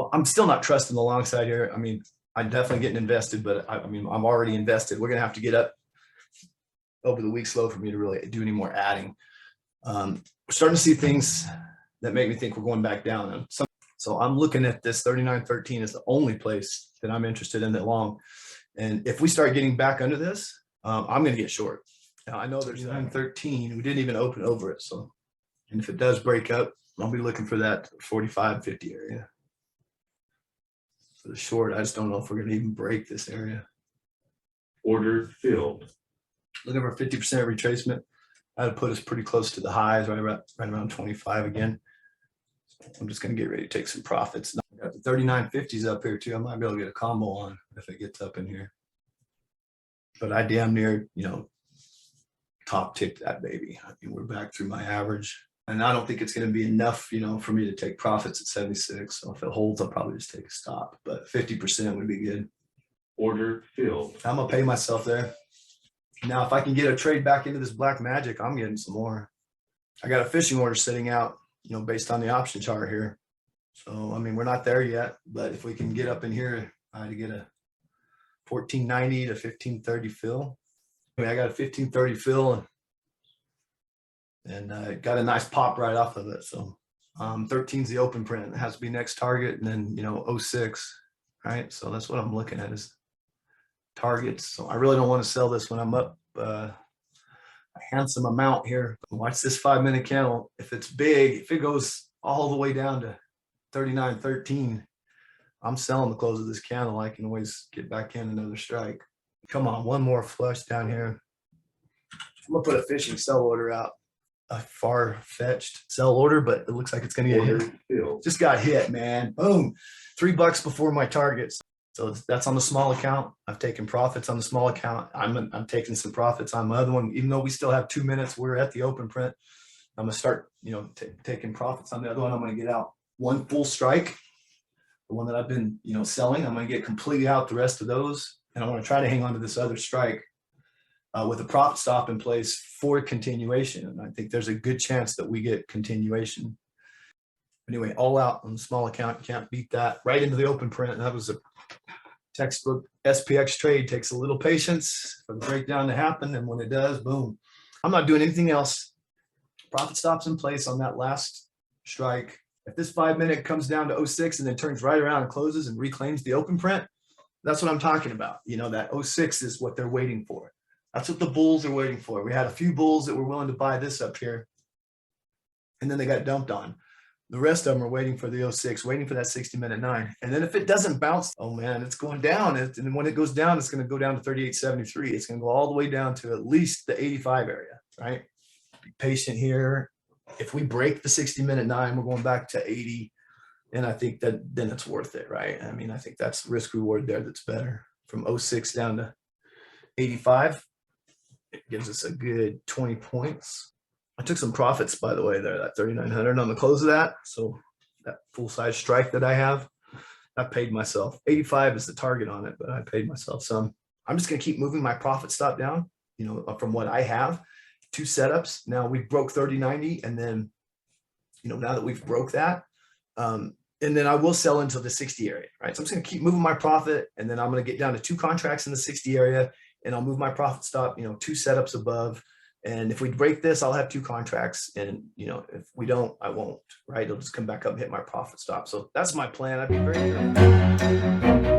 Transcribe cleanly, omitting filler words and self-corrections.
So I'm still not trusting the long side here. I mean, I'm definitely getting invested, but I mean, I'm already invested. We're going to have to get up over the week slow for me to really do any more adding. We're starting to see things that make me think we're going back down. So I'm looking at this 39.13 as the only place that I'm interested in that long. And if we start getting back under this, I'm going to get short. Now I know there's 39.13. We didn't even open over it. So, and if it does break up, I'll be looking for that 45.50 area. For the short, I just don't know if we're going to even break this area. Order filled. Looking for 50% retracement. That'd put us pretty close to the highs, right around 25 again. I'm just going to get ready to take some profits. Now, I got the 39.50s up here too. I might be able to get a combo on if it gets up in here. But I damn near, top ticked that baby. I mean, we're back through my average. And I don't think it's going to be enough, for me to take profits at 76. So if it holds, I'll probably just take a stop. But 50% would be good. Order filled. I'm going to pay myself there. Now, if I can get a trade back into this black magic, I'm getting some more. I got a fishing order sitting out, based on the option chart here. So, I mean, we're not there yet. But if we can get up in here to get a 1490 to 1530 fill. I mean, I got a 1530 fill and got a nice pop right off of it. So 13 is the open print. It has to be next target, and then 06, right? So that's what I'm looking at is targets. So I really don't want to sell this when I'm up a handsome amount here. Watch this 5-minute candle. If it's big, if it goes all the way down to 39.13, I'm selling the close of this candle. I can always get back in another strike. Come on, one more flush down here. I'm gonna put a fishing sell order out. A far-fetched sell order, but it looks like it's gonna get hit. Just got hit, man. Boom. $3 before my targets. So that's on the small account. I've taken profits on the small account. I'm taking some profits on my other one. Even though we still have 2 minutes, we're at the open print. I'm gonna start, taking profits on the other one. I'm gonna get out one full strike. The one that I've been, selling, I'm gonna get completely out the rest of those. And I want to try to hang on to this other strike with a profit stop in place for continuation. And I think there's a good chance that we get continuation. Anyway, all out on the small account. You can't beat that. Right into the open print. And that was a textbook SPX trade. Takes a little patience for the breakdown to happen. And when it does, boom. I'm not doing anything else. Profit stops in place on that last strike. If this 5-minute comes down to 06 and then turns right around and closes and reclaims the open print, that's what I'm talking about. That 06 is what they're waiting for. That's what the bulls are waiting for. We had a few bulls that were willing to buy this up here, and then they got dumped on. The rest of them are waiting for the 06, waiting for that 60-minute 9. And then if it doesn't bounce, oh man, it's going down. And when it goes down, it's going to go down to 38.73. It's going to go all the way down to at least the 85 area, right? Be patient here. If we break the 60-minute 9, we're going back to 80. And I think that then it's worth it, right? I mean, I think that's risk reward there that's better. From 06 down to 85, it gives us a good 20 points. I took some profits, by the way, there, that 3,900 on the close of that. So that full-size strike that I have, I paid myself. 85 is the target on it, but I paid myself some. I'm just going to keep moving my profit stop down, from what I have. 2 setups. Now we broke 30.90, and then, now that we've broke that, and then I will sell into the 60 area, right? So I'm just going to keep moving my profit, and then I'm going to get down to 2 contracts in the 60 area, and I'll move my profit stop, 2 setups above. And if we break this, I'll have 2 contracts, and if we don't, I won't, right? It'll just come back up and hit my profit stop. So that's my plan. I'd be very